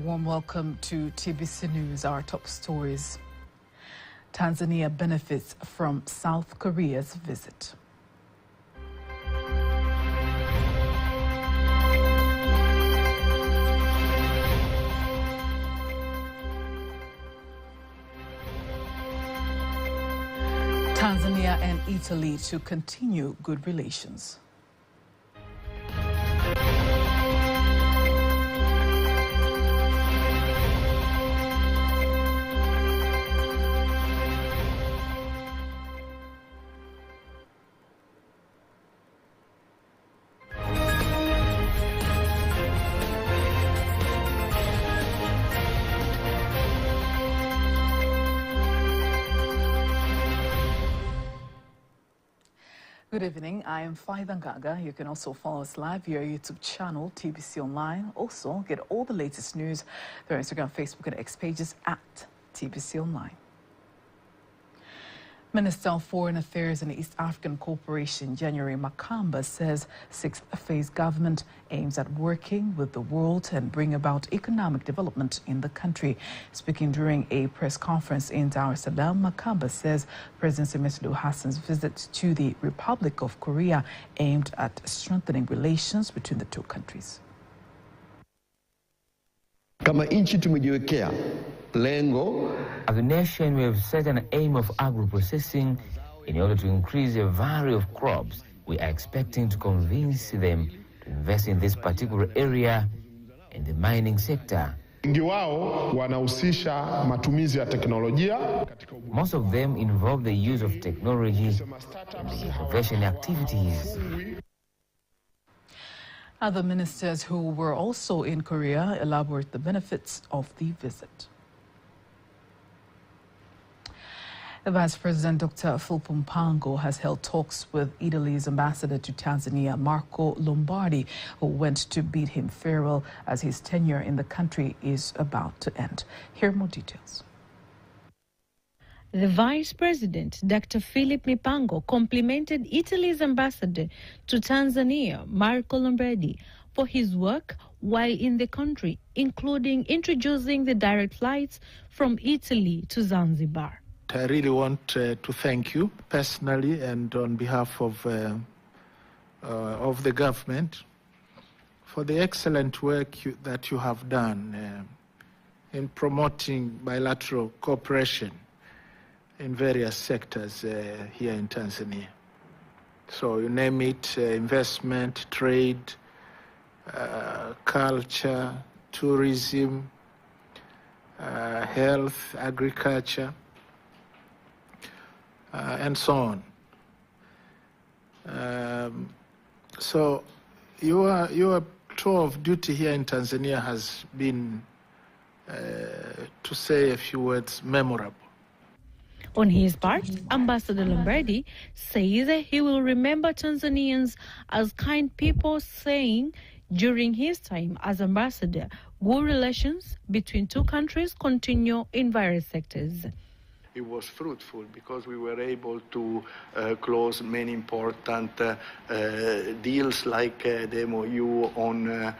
warm welcome to TBC News. Our top stories. Tanzania benefits from South Korea's visit. Tanzania and Italy to continue good relations. Good evening, I am Faida Ngaga. You can also follow us live via our YouTube channel, TBC Online. Also, get all the latest news through Instagram, Facebook, and X pages at TBC Online. Minister of Foreign Affairs and East African Cooperation, January Makamba, says sixth phase government aims at working with the world and bring about economic development in the country. Speaking during a press conference in Dar es Salaam, Makamba says President Samia Suluhu Hassan's visit to the Republic of Korea aimed at strengthening relations between the two countries. Kama nchi tumejiwekea lengo. As a nation, we have set an aim of agro-processing in order to increase the value of crops. We are expecting to convince them to invest in this particular area in the mining sector. Wengi wao wanahusisha matumizi ya teknolojia. Most of them involve the use of technology in the innovation activities. Other ministers who were also in Korea elaborate the benefits of the visit. The Vice President, Dr. Philip Mpango, has held talks with Italy's ambassador to Tanzania, Marco Lombardi, who went to bid him farewell as his tenure in the country is about to end. Here are more details. The Vice President, Dr. Philip Mpango, complimented Italy's ambassador to Tanzania, Marco Lombardi, for his work while in the country, including introducing the direct flights from Italy to Zanzibar. I really want to thank you personally and on behalf of the government for the excellent work that you have done in promoting bilateral cooperation in various sectors here in Tanzania. So you name it, investment, trade, culture, tourism, health, agriculture, and so on. So your tour of duty here in Tanzania has been, to say a few words, memorable. On his part, Ambassador Lombardi says that he will remember Tanzanians as kind people, saying during his time as ambassador, good relations between two countries continue in various sectors. It was fruitful because we were able to close many important deals like the MOU on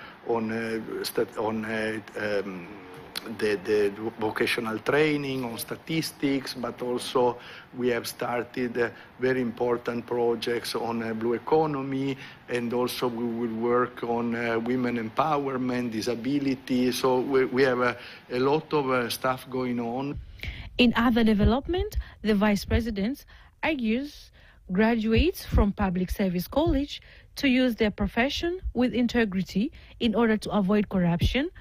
the vocational training, on statistics, but also we have started very important projects on blue economy, and also we will work on women empowerment, disability. So we have a lot of stuff going on. In other development, the Vice President argues graduates from public service college to use their profession with integrity in order to avoid corruption,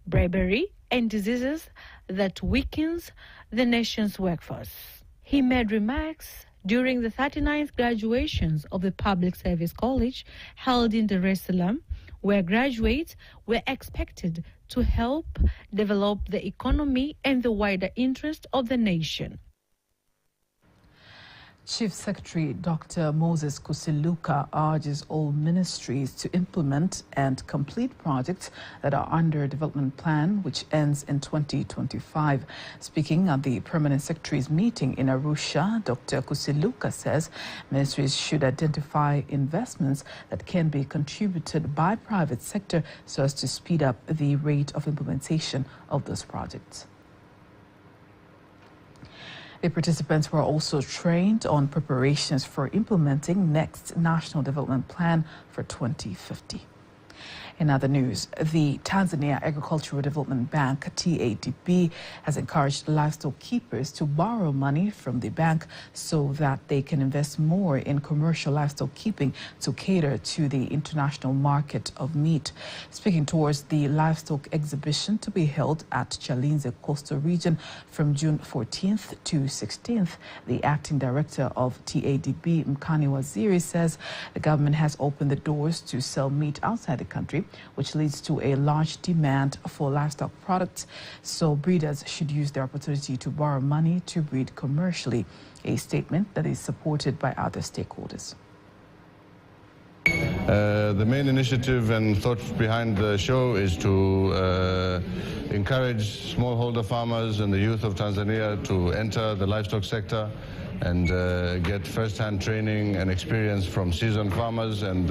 bribery, and diseases that weakens the nation's workforce. He made remarks during the 39th graduations of the Public Service College held in Dar es Salaam, where graduates were expected to help develop the economy and the wider interest of the nation. Chief Secretary Dr. Moses Kusiluka urges all ministries to implement and complete projects that are under a development plan which ends in 2025. Speaking at the Permanent Secretary's meeting in Arusha, Dr. Kusiluka says ministries should identify investments that can be contributed by private sector so as to speed up the rate of implementation of those projects. The participants were also trained on preparations for implementing next National Development Plan for 2050. In other news, the Tanzania Agricultural Development Bank, TADB, has encouraged livestock keepers to borrow money from the bank so that they can invest more in commercial livestock keeping to cater to the international market of meat. Speaking towards the livestock exhibition to be held at Chalinze Coastal Region from June 14th to 16th, the acting director of TADB, Mkani Waziri, says the government has opened the doors to sell meat outside the country, which leads to a large demand for livestock products. So breeders should use the opportunity to borrow money to breed commercially, a statement that is supported by other stakeholders. The main initiative and thought behind the show is to encourage smallholder farmers and the youth of Tanzania to enter the livestock sector and get first-hand training and experience from seasoned farmers and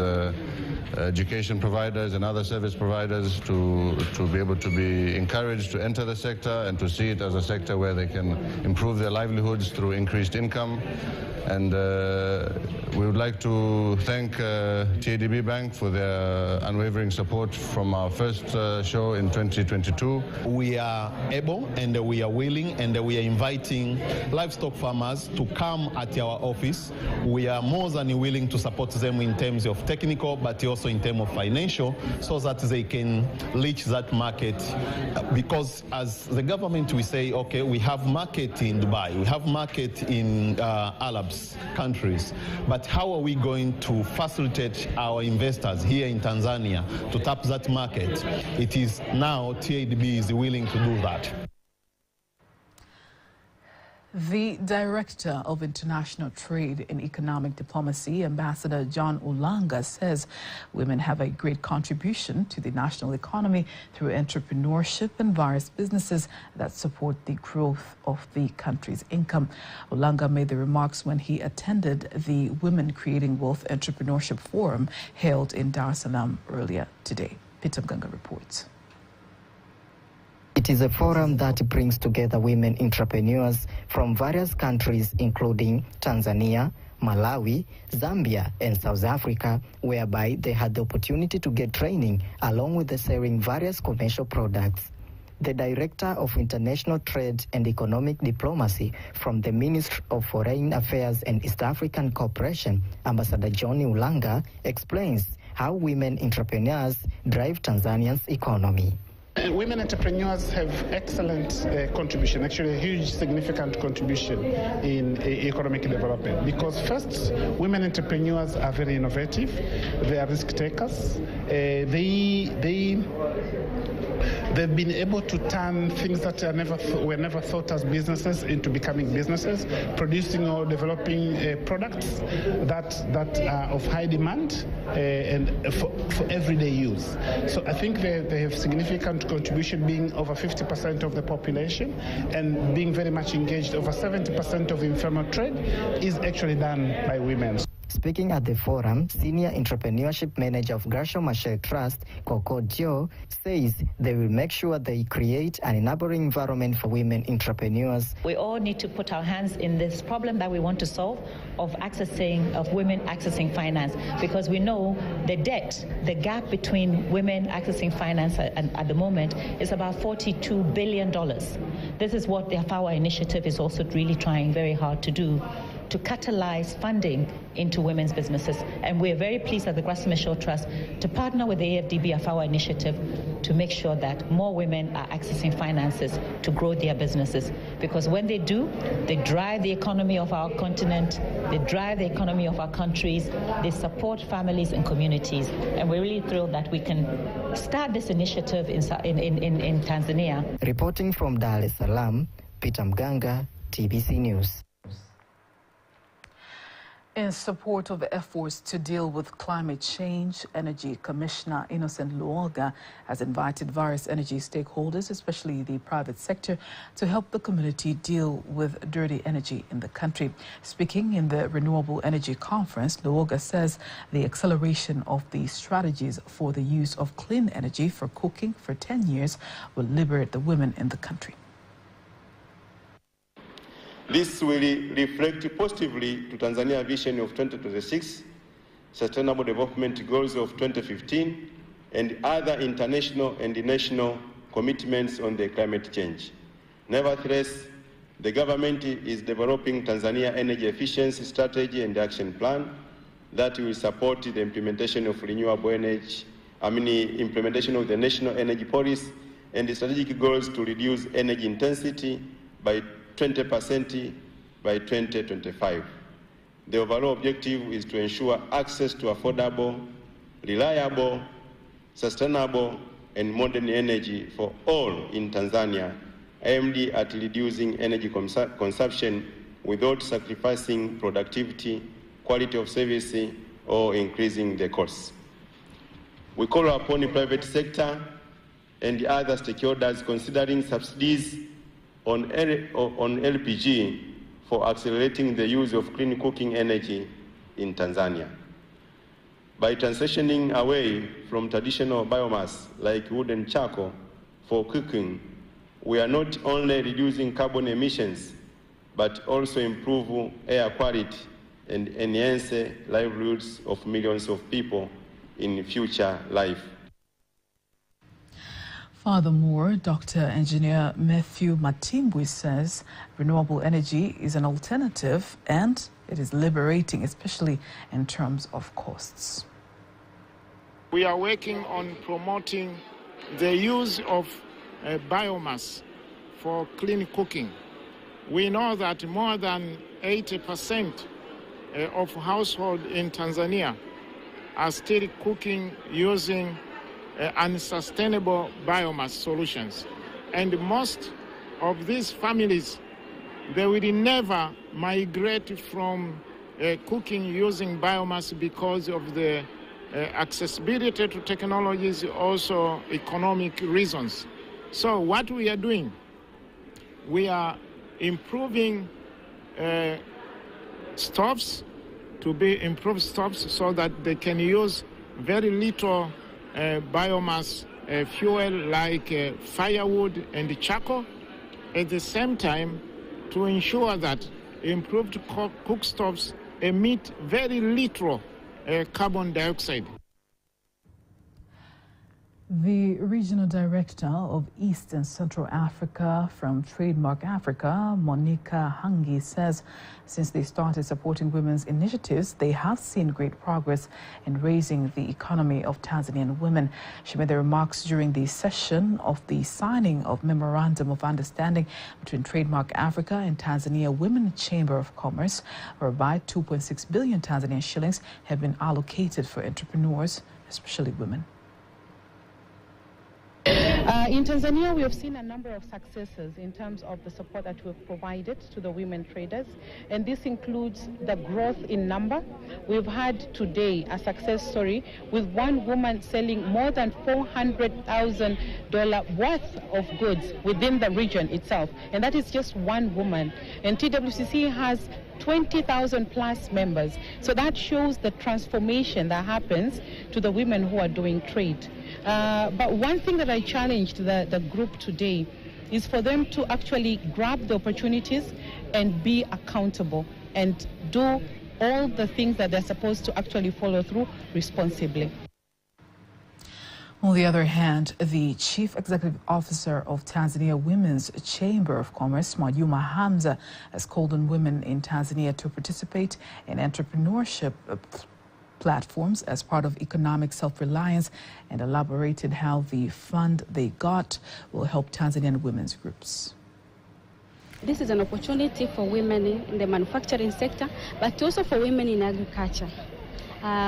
education providers and other service providers to be able to be encouraged to enter the sector and to see it as a sector where they can improve their livelihoods through increased income. And we would like to thank TADB Bank for their unwavering support from our first show in 2022. We are able and we are willing and we are inviting livestock farmers to come at our office. We are more than willing to support them in terms of technical but also in terms of financial so that they can reach that market. Because as the government we say, okay, we have market in Dubai, we have market in Arabs countries, but how are we going to facilitate our investors here in Tanzania to tap that market? It is now TADB is willing to do that. The Director of International Trade and Economic Diplomacy, Ambassador John Ulanga, says women have a great contribution to the national economy through entrepreneurship and various businesses that support the growth of the country's income. Ulanga made the remarks when he attended the Women Creating Wealth Entrepreneurship Forum held in Dar es Salaam earlier today. Peter Mganga reports. It is a forum that brings together women entrepreneurs from various countries, including Tanzania, Malawi, Zambia, and South Africa, whereby they had the opportunity to get training along with the selling various commercial products. The Director of International Trade and Economic Diplomacy from the Ministry of Foreign Affairs and East African Cooperation, Ambassador John Ulanga, explains how women entrepreneurs drive Tanzania's economy. Women entrepreneurs have excellent contribution, actually a huge significant contribution in economic development, because first, women entrepreneurs are very innovative, they are risk takers, they've been able to turn things that were never thought as businesses into becoming businesses, producing or developing products that are of high demand and for everyday use. So I think they have significant contribution, being over 50% of the population and being very much engaged. Over 70% of informal trade is actually done by women. Speaking at the forum, Senior Entrepreneurship Manager of Gratiot Marshall Trust, Coco Dio, says they will make sure they create an enabling environment for women entrepreneurs. We all need to put our hands in this problem that we want to solve of women accessing finance, because we know the gap between women accessing finance at the moment is about $42 billion. This is what the FAWA initiative is also really trying very hard to do, to catalyze funding into women's businesses. And we're very pleased at the Gratiot Marshall Trust to partner with the AFDB FAWA initiative to make sure that more women are accessing finances to grow their businesses. Because when they do, they drive the economy of our continent, they drive the economy of our countries, they support families and communities. And we're really thrilled that we can start this initiative in Tanzania. Reporting from Dar es Salaam, Peter Mganga, TBC News. In support of efforts to deal with climate change, Energy Commissioner Innocent Luoga has invited various energy stakeholders, especially the private sector, to help the community deal with dirty energy in the country. Speaking in the Renewable Energy Conference, Luoga says the acceleration of the strategies for the use of clean energy for cooking for 10 years will liberate the women in the country. This will reflect positively to Tanzania's vision of 2026, Sustainable Development Goals of 2015, and other international and national commitments on the climate change. Nevertheless, the government is developing Tanzania Energy Efficiency Strategy and Action Plan that will support the implementation of renewable energy, implementation of the National Energy Policy and the strategic goals to reduce energy intensity by 20% by 2025. The overall objective is to ensure access to affordable, reliable, sustainable, and modern energy for all in Tanzania, aimed at reducing energy consumption without sacrificing productivity, quality of service, or increasing the costs. We call upon the private sector and the other stakeholders considering subsidies on LPG for accelerating the use of clean cooking energy in Tanzania. By transitioning away from traditional biomass like wood and charcoal for cooking, we are not only reducing carbon emissions, but also improve air quality and enhance livelihoods of millions of people in future life. Furthermore, Dr. Engineer Matthew Matimbwi says renewable energy is an alternative and it is liberating, especially in terms of costs. We are working on promoting the use of biomass for clean cooking. We know that more than 80% of households in Tanzania are still cooking using unsustainable biomass solutions. And most of these families, they will never migrate from cooking using biomass because of the accessibility to technologies, also economic reasons. So what we are doing, we are improving stoves to be improved stoves so that they can use very little biomass fuel like firewood and charcoal. At the same time, to ensure that improved cook stoves emit very little carbon dioxide. The Regional Director of East and Central Africa from Trademark Africa, Monica Hangi, says since they started supporting women's initiatives, they have seen great progress in raising the economy of Tanzanian women. She made the remarks during the session of the signing of Memorandum of Understanding between Trademark Africa and Tanzania Women Chamber of Commerce, whereby 2.6 billion Tanzanian shillings have been allocated for entrepreneurs, especially women. In Tanzania, we have seen a number of successes in terms of the support that we've provided to the women traders, and this includes the growth in number. We've had today a success story with one woman selling more than $400,000 worth of goods within the region itself, and that is just one woman. And TWCC has 20,000 plus members, so that shows the transformation that happens to the women who are doing trade. But one thing that I challenged the group today is for them to actually grab the opportunities and be accountable and do all the things that they're supposed to actually follow through responsibly. On the other hand, the Chief Executive Officer of Tanzania Women's Chamber of Commerce, Mwajuma Hamza, has called on women in Tanzania to participate in entrepreneurship platforms as part of economic self-reliance, and elaborated how the fund they got will help Tanzanian women's groups. This is an opportunity for women in the manufacturing sector, but also for women in agriculture.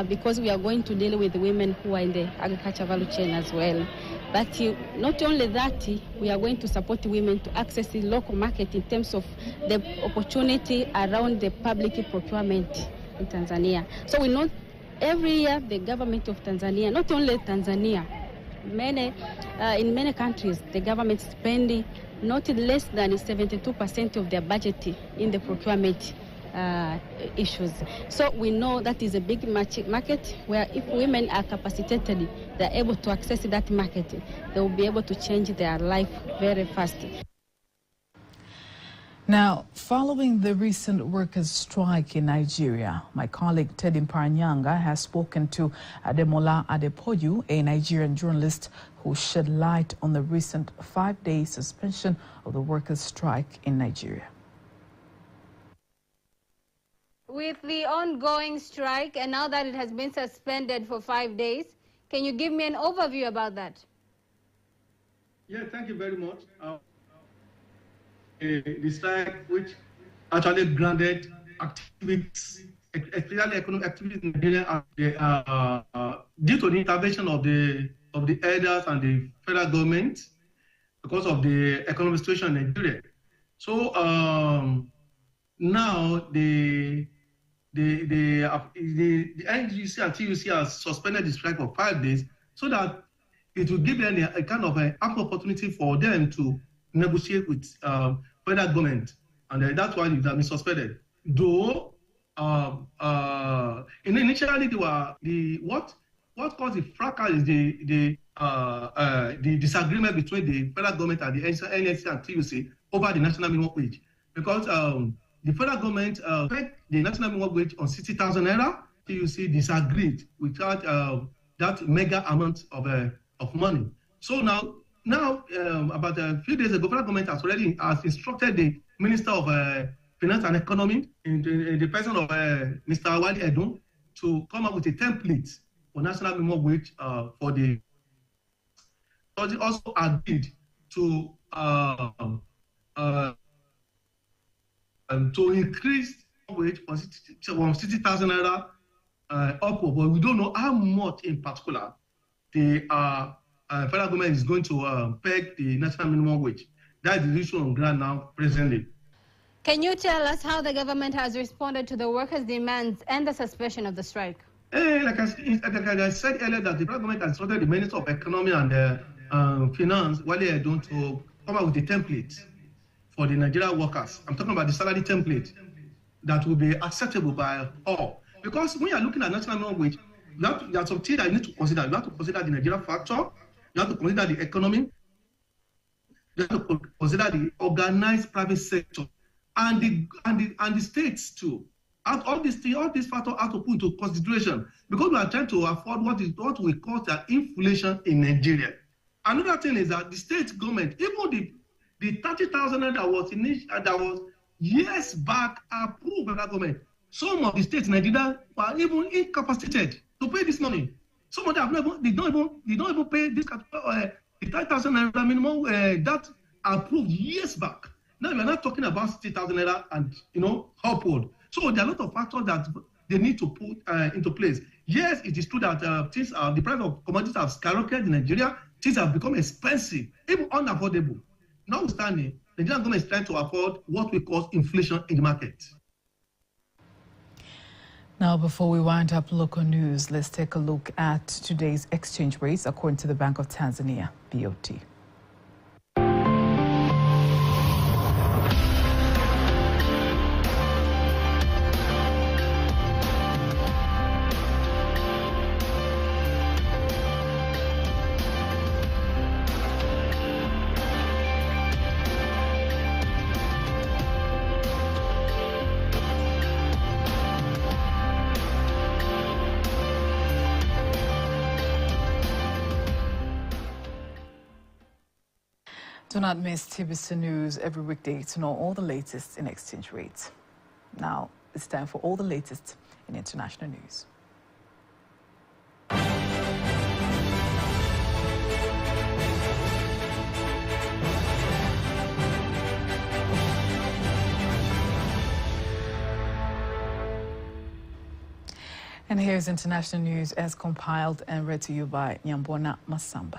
Because we are going to deal with women who are in the agriculture value chain as well. But not only that, we are going to support women to access the local market in terms of the opportunity around the public procurement. in Tanzania. So we know every year the government of Tanzania, not only Tanzania, in many countries, the government is spending not less than 72% of their budget in the procurement issues. So we know that is a big market where if women are capacitated, they're able to access that market, they will be able to change their life very fast. Now, following the recent workers' strike in Nigeria, my colleague Teddy Paranyanga has spoken to Ademola Adepoju, a Nigerian journalist who shed light on the recent 5-day suspension of the workers' strike in Nigeria. With the ongoing strike, and now that it has been suspended for 5 days, can you give me an overview about that? Yeah, thank you very much. The strike, which actually granted activities, especially economic activities in Nigeria, due to the intervention of the elders and the federal government because of the economic situation in Nigeria. So now the NGC and TUC has suspended the strike for 5 days so that it will give them a kind of an ample opportunity for them to negotiate with federal government, and that's why it has been suspended. Though initially what caused the fracas is the disagreement between the federal government and the NSC and TUC over the national minimum wage, because the federal government paid the national minimum wage on 60,000 naira. TUC disagreed with that mega amount of money. So now about a few days ago, federal government has instructed the Minister of Finance and Economy, in the person of Mr. Wali Edun, to come up with a template for national minimum wage for the. But it also agreed to increase wage from 60,000 naira upward, but we don't know how much in particular the federal government is going to peg the national minimum wage. That is the issue on ground now presently. Can you tell us how the government has responded to the workers' demands and the suspension of the strike? Like I said earlier, that the federal government has instructed the Minister of Economy and Finance, Wale Edun, to come up with a template for the Nigerian workers. I'm talking about the salary template that will be acceptable by all. Because when you're looking at national minimum wage, there are some things that you need to consider. You have to consider the Nigerian factor. You have to consider the economy. You have to consider the organized private sector and the states too. And all these factors have to put into consideration because we are trying to afford what we call the inflation in Nigeria. Another thing is that the state government, even the 30,000 that was years back approved by the government, some of the states in Nigeria were even incapacitated to pay this money. Some of them they don't even pay this the 30,000 naira minimum that approved years back. Now we are not talking about 60,000 naira and upward. So there are a lot of factors that they need to put into place. Yes, it is true that the price of commodities have skyrocketed in Nigeria. Things have become expensive, even unaffordable. Notwithstanding, the Nigerian government is trying to afford what we call inflation in the market. Now, before we wind up local news, let's take a look at today's exchange rates according to the Bank of Tanzania, BOT. Do not miss Tbc News every weekday to know all the latest in exchange rates. Now, it's time for all the latest in international news. And here's international news as compiled and read to you by Nyambona Masamba.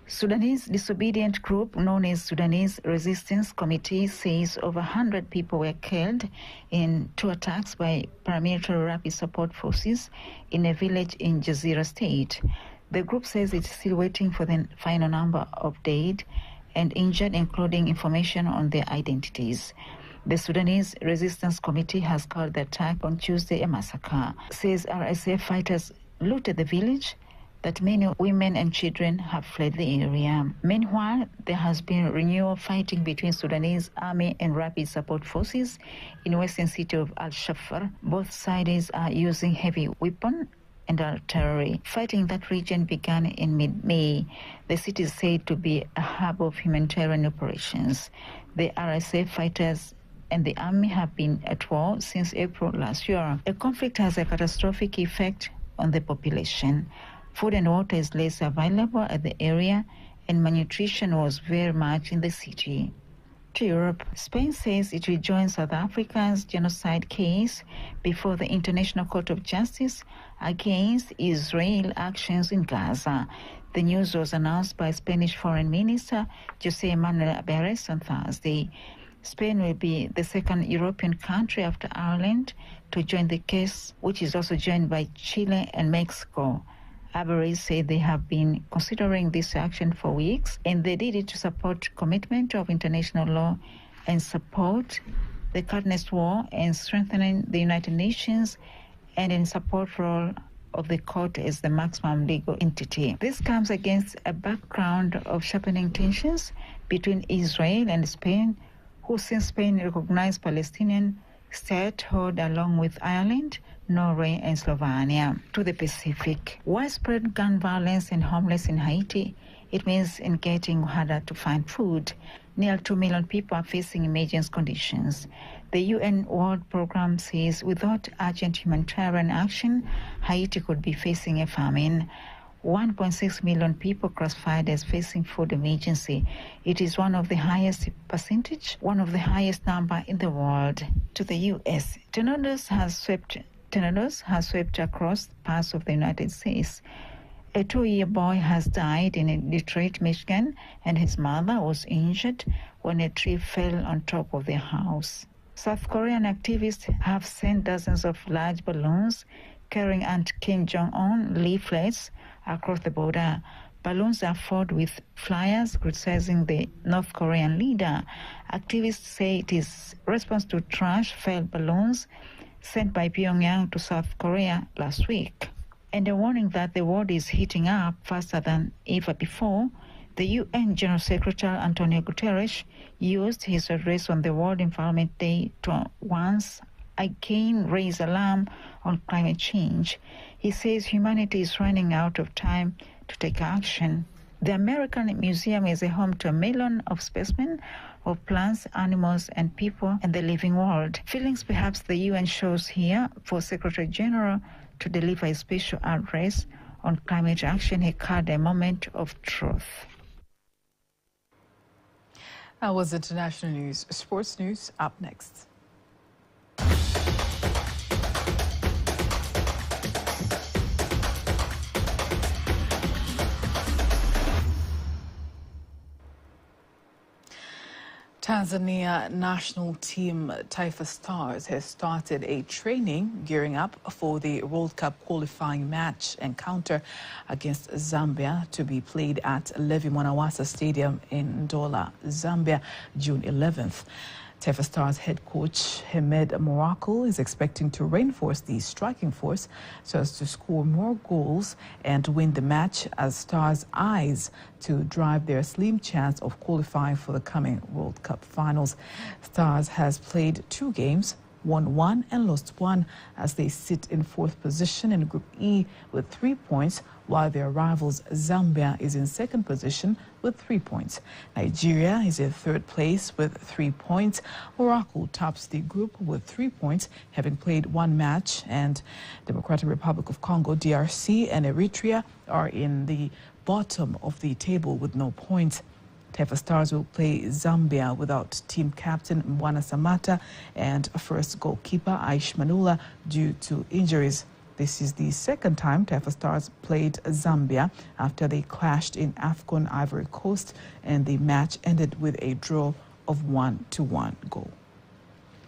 Sudanese disobedient group known as Sudanese Resistance Committee says over 100 people were killed in 2 attacks by paramilitary rapid support forces in a village in Jazeera State. The group says it's still waiting for the final number of dead and injured, including information on their identities. The Sudanese Resistance Committee has called the attack on Tuesday a massacre. Says RSF fighters looted the village, that many women and children have fled the area. Meanwhile, there has been renewed fighting between Sudanese army and rapid support forces in western city of Al-Shafar. Both sides are using heavy weapons and artillery. Fighting in that region began in mid-May. The city is said to be a hub of humanitarian operations. The RSF fighters and the army have been at war since April last year. The conflict has a catastrophic effect on the population. Food and water is less available at the area, and malnutrition was very much in the city. To Europe, Spain says it will join South Africa's genocide case before the International Court of Justice against Israel actions in Gaza. The news was announced by Spanish Foreign Minister José Manuel Álvarez on Thursday. Spain will be the second European country after Ireland to join the case, which is also joined by Chile and Mexico. Álvarez said they have been considering this action for weeks, and they did it to support commitment of international law and support the Cardinals War and strengthening the United Nations, and in support role of the court as the maximum legal entity. This comes against a background of sharpening tensions between Israel and Spain, who since Spain recognized Palestinian statehood along with Ireland, Norway and Slovenia. To the Pacific, widespread gun violence and homeless in Haiti, it means in getting harder to find food. Nearly 2 million people are facing emergency conditions. The UN World Programme says without urgent humanitarian action, Haiti could be facing a famine. 1.6 million people classified as facing food emergency. It is one of the highest percentage, one of the highest number in the world. To the U.S., tornadoes has swept across parts of the United States. A 2-year boy has died in Detroit, Michigan, and his mother was injured when a tree fell on top of their house. South Korean activists have sent dozens of large balloons carrying anti-Kim Jong-un leaflets across the border. Balloons are filled with flyers criticizing the North Korean leader. Activists say it is response to trash-filled balloons sent by Pyongyang to South Korea last week. And a warning that the world is heating up faster than ever before. The UN General Secretary Antonio Guterres used his address on the World Environment Day to once again raise alarm on climate change. He says humanity is running out of time to take action. The American Museum is a home to a million of specimens of plants, animals, and people in the living world. Feelings perhaps the UN shows here for Secretary General to deliver a special address on climate action. He called a moment of truth. That was international news. Sports news up next. Tanzania national team Taifa Stars has started a training gearing up for the World Cup qualifying match encounter against Zambia to be played at Levi Mwanawasa Stadium in Ndola, Zambia, June 11th. Taifa Stars head coach Hamed Morakal is expecting to reinforce the striking force so as to score more goals and win the match as Stars eyes to drive their slim chance of qualifying for the coming World Cup finals. Stars has played 2 games, won 1 and lost 1 as they sit in 4th position in Group E with 3 points, while their rivals Zambia is in 2nd position with 3 points. Nigeria is in 3rd place with 3 points. Morocco tops the group with 3 points, having played 1 match, and Democratic Republic of Congo, DRC, and Eritrea are in the bottom of the table with no points. Taifa Stars will play Zambia without team captain Mbwana Samata and first goalkeeper Aish Manula due to injuries. This is the second time Taifa Stars played Zambia after they clashed in AFCON Ivory Coast, and the match ended with a draw of 1-1 goal.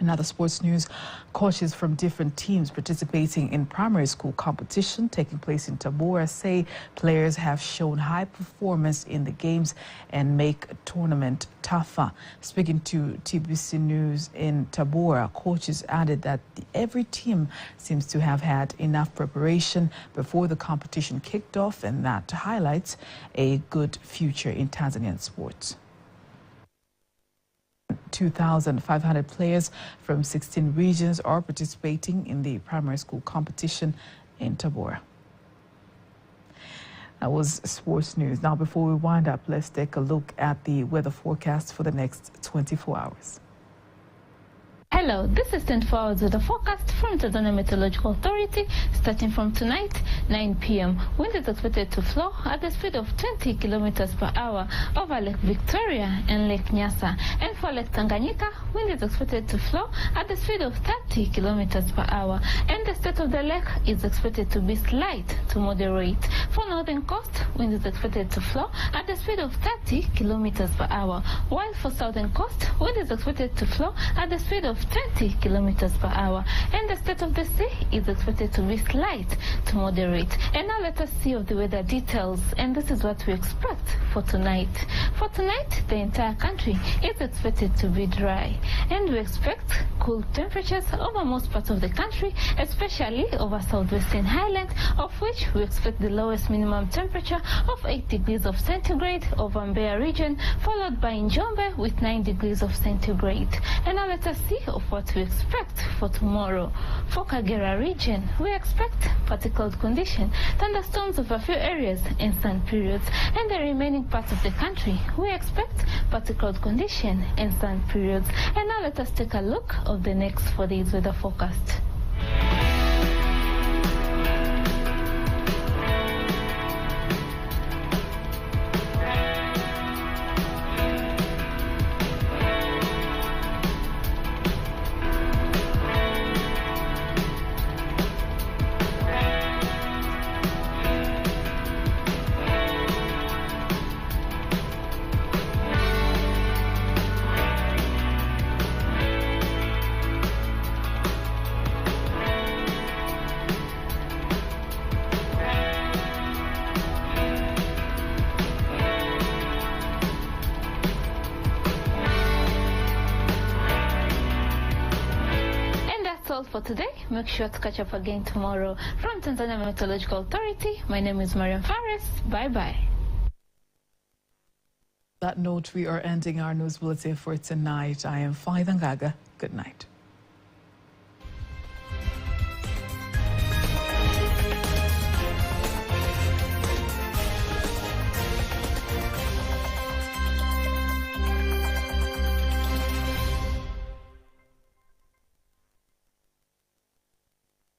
In other sports news, coaches from different teams participating in primary school competition taking place in Tabora say players have shown high performance in the games and make a tournament tougher. Speaking to Tbcnews in Tabora, coaches added that every team seems to have had enough preparation before the competition kicked off, and that highlights a good future in Tanzanian sports. 2,500 players from 16 regions are participating in the primary school competition in Tabora. That was sports news. Now, before we wind up, let's take a look at the weather forecast for the next 24 hours. Hello, this is 24 hours weather forecast from Tanzania Meteorological Authority. Starting from tonight, 9 p.m. Wind is expected to flow at the speed of 20 kilometers per hour over Lake Victoria and Lake Nyasa. And for Lake Tanganyika, wind is expected to flow at the speed of 30 kilometers per hour. And the state of the lake is expected to be slight to moderate. For Northern Coast, wind is expected to flow at the speed of 30 kilometers per hour. While for Southern Coast, wind is expected to flow at the speed of 20 kilometers per hour, and the state of the sea is expected to be slight to moderate. And now let us see of the weather details, and this is what we expect for tonight. For tonight, the entire country is expected to be dry, and we expect cool temperatures over most parts of the country, especially over southwestern highlands, of which we expect the lowest minimum temperature of 8 degrees of centigrade over Mbeya region, followed by Njombe with 9 degrees of centigrade. And now let us see of what we expect for tomorrow. For Kagera region, we expect partly cloud condition, thunderstorms over a few areas and sun periods. And the remaining parts of the country, we expect partly cloud condition and sun periods. And now let us take a look of the next 4 days weather forecast. For today, make sure to catch up again tomorrow. From Tanzania Meteorological Authority, my name is Mariam Fares. Bye-bye. On that note, we are ending our news bulletin for tonight. I am Faida Ngaga. Good night.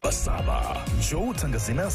Basaba, Joe Tangazina.